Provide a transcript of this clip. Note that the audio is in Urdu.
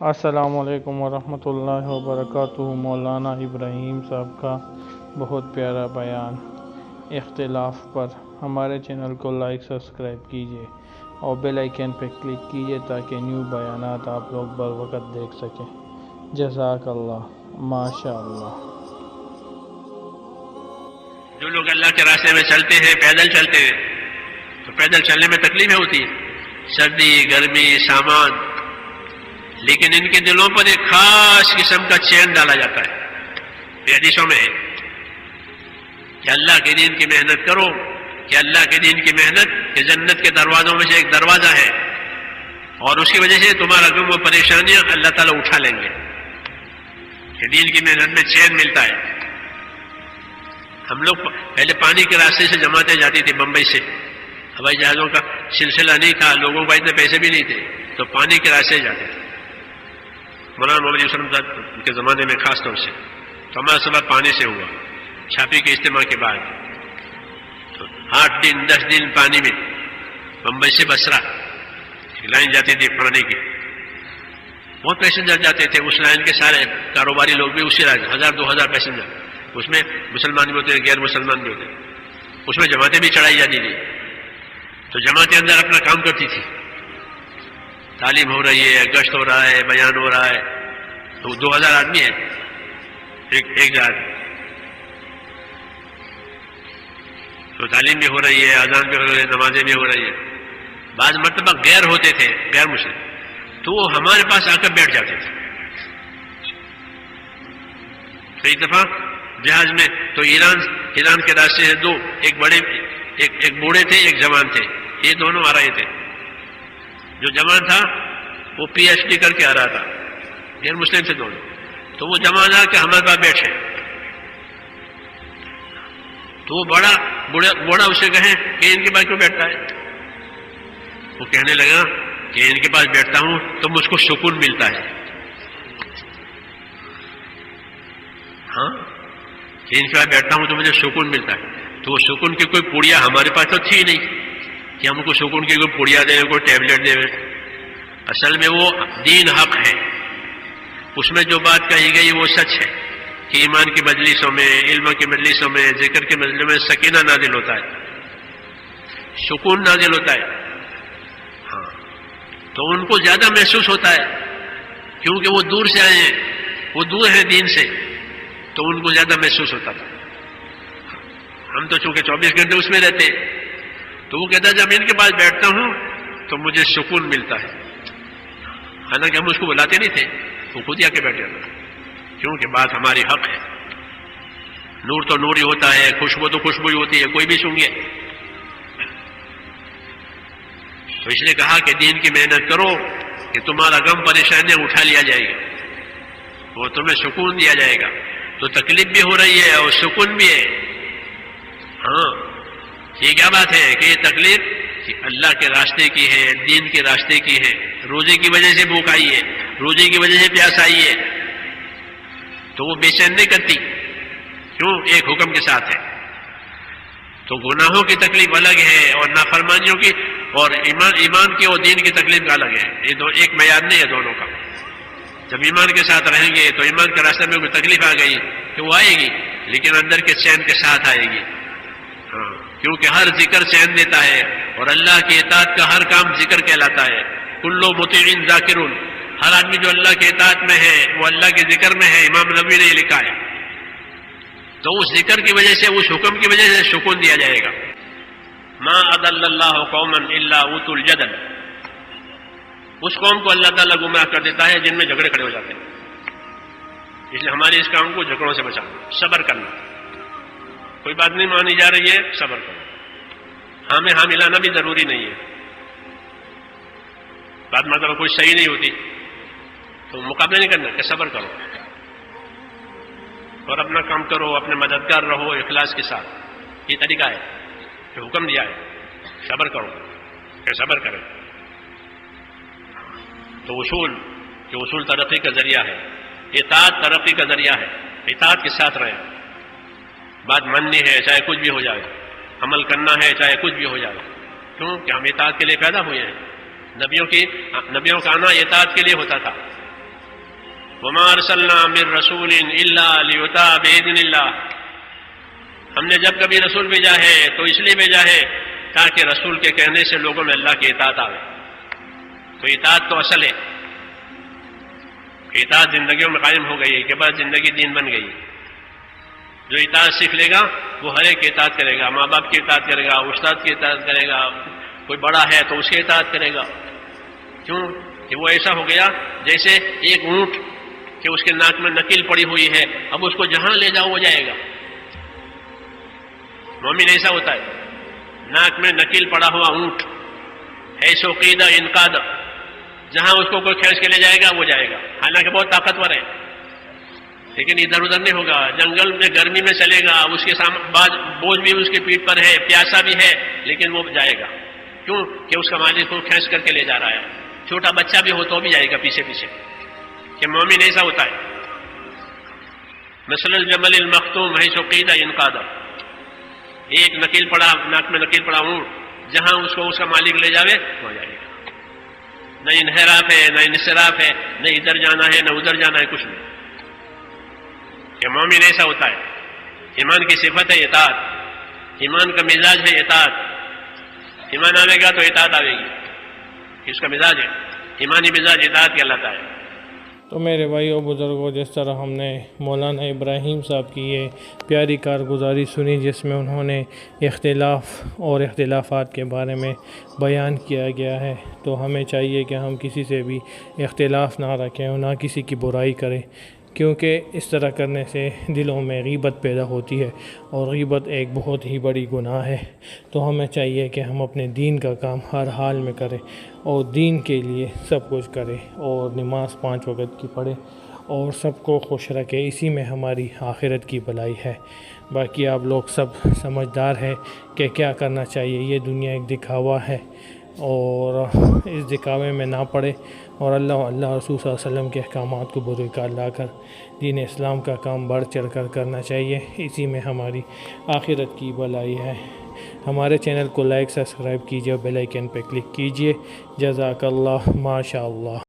السلام علیکم ورحمۃ اللہ وبرکاتہ۔ مولانا ابراہیم صاحب کا بہت پیارا بیان اختلاف پر۔ ہمارے چینل کو لائک سبسکرائب کیجیے اور بیل آئیکن پہ کلک کیجیے تاکہ نیو بیانات آپ لوگ بر وقت دیکھ سکیں۔ جزاک اللہ، ماشاء اللہ۔ جو لوگ اللہ کے راستے میں چلتے ہیں، پیدل چلتے ہیں، تو پیدل چلنے میں تکلیفیں ہوتی ہیں، سردی، گرمی، سامان، لیکن ان کے دلوں پر ایک خاص قسم کا چین ڈالا جاتا ہے۔ یہ حدیثوں میں ہے کہ اللہ کے دین کی محنت کرو، کہ اللہ کے دین کی محنت کہ جنت کے دروازوں میں سے ایک دروازہ ہے، اور اس کی وجہ سے تمہارا غم و پریشانیاں اللہ تعالیٰ اٹھا لیں گے۔ کہ دین کی محنت میں چین ملتا ہے۔ ہم لوگ پہلے پانی کے راستے سے جماعتیں جاتی تھی بمبئی سے، ہوائی جہازوں کا سلسلہ نہیں تھا، لوگوں کا اتنے پیسے بھی نہیں تھے، تو پانی کے راستے جاتے تھے۔ مولانا محمد علیہ وسلم صاحب کے زمانے میں خاص طور سے تو ہمارا سفر پانی سے ہوا، چھاپی کے اجتماع کے بعد، تو 8 دن 10 دن پانی میں، بمبئی سے بصرہ لائن جاتی تھی پانی کی، بہت پیسنجر جاتے تھے اس لائن کے، سارے کاروباری لوگ بھی اسی لائن، 1000-2000 پیسنجر، اس میں مسلمان بھی ہوتے، غیر مسلمان بھی ہوتے، اس میں جماعتیں بھی چڑھائی جاتی تھی، تو جماعتیں اندر اپنا کام کرتی تھی، تعلیم ہو رہی ہے، گشت ہو رہا ہے، بیان ہو رہا ہے، تو 2000 آدمی ہیں ایک جگہ، تو تعلیم بھی ہو رہی ہے، اذان بھی ہو رہی ہے، نمازیں بھی ہو رہی ہے۔ بعض مرتبہ غیر ہوتے تھے، غیر مسلم، تو وہ ہمارے پاس آ کر بیٹھ جاتے تھے۔ تو ایک دفعہ جہاز میں تو ایران کے راستے سے دو، ایک بوڑھے تھے، ایک جوان تھے، یہ دونوں آ رہے تھے۔ جو جوان تھا وہ پی ایچ ڈی کر کے آ رہا تھا، غیر مسلم تھے دونوں، تو وہ جوان آ کے ہمارے پاس بیٹھے، تو وہ بوڑھا اسے کہے کہ ان کے پاس کیوں بیٹھتا ہے؟ وہ کہنے لگا کہ ان کے پاس بیٹھتا ہوں تو مجھ کو سکون ملتا ہے۔ ہاں، کہ ان کے پاس بیٹھتا ہوں تو مجھے سکون ملتا ہے۔ تو وہ سکون کی کوئی پوڑیاں ہمارے پاس تو تھی نہیں کہ ہم کو سکون کی کوئی پوڑیاں دے، کوئی ٹیبلٹ دے۔ اصل میں وہ دین حق ہے، اس میں جو بات کہی گئی وہ سچ ہے کہ ایمان کی مجلسوں میں، علم کی مجلسوں میں، ذکر کی مجلسوں میں سکینہ نازل ہوتا ہے، سکون نازل ہوتا ہے۔ ہاں، تو ان کو زیادہ محسوس ہوتا ہے کیونکہ وہ دور سے آئے ہیں، وہ دور ہیں دین سے، تو ان کو زیادہ محسوس ہوتا تھا۔ ہم تو چونکہ 24 گھنٹے اس میں رہتے، تو وہ کہتا ہے جب ان کے پاس بیٹھتا ہوں تو مجھے سکون ملتا ہے۔ حالانکہ ہم اس کو بلاتے نہیں تھے، وہ خود ہی آ کے بیٹھ جاتا، کیونکہ بات ہماری حق ہے۔ نور تو نور ہی ہوتا ہے، خوشبو تو خوشبو ہی ہوتی ہے، کوئی بھی سونگے۔ تو اس نے کہا کہ دین کی محنت کرو کہ تمہارا غم پریشانیاں اٹھا لیا جائے گا، وہ تمہیں سکون دیا جائے گا۔ تو تکلیف بھی ہو رہی ہے اور سکون بھی ہے۔ ہاں، یہ کیا بات ہے کہ یہ تکلیف کہ اللہ کے راستے کی ہے، دین کے راستے کی ہے، روزے کی وجہ سے بھوک آئی ہے، روزے کی وجہ سے پیاس آئی ہے، تو وہ بے چین نہیں کرتی، کیوں؟ ایک حکم کے ساتھ ہے۔ تو گناہوں کی تکلیف الگ ہے اور نافرمانیوں کی اور ایمان کی اور دین کی تکلیف کا الگ ہے، یہ دو ایک معیار نہیں ہے دونوں کا۔ جب ایمان کے ساتھ رہیں گے تو ایمان کے راستے میں کوئی تکلیف آ گئی کہ وہ آئے گی، لیکن اندر کے چین کے ساتھ آئے گی۔ ہاں، کیونکہ ہر ذکر چین دیتا ہے، اور اللہ کی اطاعت کا ہر کام ذکر کہلاتا ہے۔ کل مطیع ذاکر، ہر آدمی جو اللہ کے اطاعت میں ہے وہ اللہ کے ذکر میں ہے، امام نبوی نے یہ لکھا ہے۔ تو اس ذکر کی وجہ سے، اس حکم کی وجہ سے سکون دیا جائے گا۔ ما اضل اللہ قوما الا اوتوا الجدل، اس قوم کو اللہ تعالیٰ گمراہ کر دیتا ہے جن میں جھگڑے کھڑے ہو جاتے ہیں۔ اس لیے ہمارے اس کام کو جھگڑوں سے بچانا، صبر کرنا۔ کوئی بات نہیں مانی جا رہی ہے، صبر کرو، ہاں میں ہاں ملانا بھی ضروری نہیں ہے۔ بات مطلب کوئی صحیح نہیں ہوتی تو مقابلہ نہیں کرنا کہ صبر کرو اور اپنا کام کرو، اپنے مددگار رہو اخلاص کے ساتھ۔ یہ طریقہ ہے کہ حکم دیا ہے صبر کرو، کہ صبر کریں۔ تو اصول ترقی کا ذریعہ ہے، اطاعت ترقی کا ذریعہ ہے۔ اطاعت کے ساتھ رہیں، بات ماننی ہے چاہے کچھ بھی ہو جائے، عمل کرنا ہے چاہے کچھ بھی ہو جائے، کیوں کہ ہم اطاعت کے لیے پیدا ہوئے ہیں۔ نبیوں کا آنا اطاعت کے لیے ہوتا تھا، وما ارسلنا من رسول الا لیطاع باذن اللہ، ہم نے جب کبھی رسول بھیجا ہے تو اس لیے بھیجا ہے تاکہ رسول کے کہنے سے لوگوں میں اللہ کی اطاعت آئے۔ تو اطاعت تو اصل ہے، اطاعت زندگیوں میں قائم ہو گئی ہے کہ بس زندگی دین بن گئی۔ جو اطاعت سیکھ لے گا وہ ہر ایک کی اطاعت کرے گا، ماں باپ کی اطاعت کرے گا، استاد کی اطاعت کرے گا، کوئی بڑا ہے تو اس کی اطاعت کرے گا۔ کیوں کہ وہ ایسا ہو گیا جیسے ایک اونٹ کہ اس کے ناک میں نکیل پڑی ہوئی ہے، اب اس کو جہاں لے جاؤ وہ جائے گا۔ مومن ایسا ہوتا ہے، ناک میں نکیل پڑا ہوا اونٹ، ایسو قیدہ انقادہ، جہاں اس کو کوئی کھینچ کے لے جائے گا وہ جائے گا، حالانکہ بہت طاقتور ہے، لیکن ادھر ادھر نہیں ہوگا۔ جنگل میں گرمی میں چلے گا، اس کے بوجھ بھی اس کی پیٹھ پر ہے، پیاسا بھی ہے، لیکن وہ جائے گا۔ کیوں کہ اس کا مالک کو کھینچ کر کے لے جا رہا ہے۔ چھوٹا بچہ بھی ہو تو بھی جائے گا پیچھے پیچھے، کہ مومن ایسا ہوتا ہے۔ مثل الجمل المختوم حیث قید انقادہ، ایک نکیل پڑا، ناک میں نکیل پڑا اونٹ، جہاں اس کو اس کا مالک لے جاوے وہ جائے گا۔ نہ انحراف ہے، نہ انصراف ہے، نہ ادھر جانا ہے، نہ ادھر جانا ہے، کچھ نہیں۔ کہ مومن ایسا ہوتا ہے۔ ایمان کی صفت ہے اطاعت، ایمان کا مزاج ہے اطاعت۔ ایمان آئے گا تو اطاعت آئے گی، اس کا مزاج ہے، ایمانی مزاج اطاعت کہلاتا ہے۔ تو میرے بھائیو بزرگوں، جس طرح ہم نے مولانا ابراہیم صاحب کی یہ پیاری کارگزاری سنی، جس میں انہوں نے اختلاف اور اختلافات کے بارے میں بیان کیا گیا ہے، تو ہمیں چاہیے کہ ہم کسی سے بھی اختلاف نہ رکھیں اور نہ کسی کی برائی کریں، کیونکہ اس طرح کرنے سے دلوں میں غیبت پیدا ہوتی ہے، اور غیبت ایک بہت ہی بڑی گناہ ہے۔ تو ہمیں چاہیے کہ ہم اپنے دین کا کام ہر حال میں کریں اور دین کے لیے سب کچھ کریں، اور نماز 5 وقت کی پڑھیں اور سب کو خوش رکھے، اسی میں ہماری آخرت کی بھلائی ہے۔ باقی آپ لوگ سب سمجھدار ہیں کہ کیا کرنا چاہیے۔ یہ دنیا ایک دکھاوا ہے، اور اس دکھاوے میں نہ پڑے، اور اللہ رسول صلی اللہ علیہ وسلم کے احکامات کو برے کار لا کر دین اسلام کا کام بڑھ چڑھ کر کرنا چاہیے، اسی میں ہماری آخرت کی بھلائی ہے۔ ہمارے چینل کو لائک، سبسکرائب کیجیے اور بیل آئیکن پہ کلک کیجیے۔ جزاک اللہ، ماشاء اللہ۔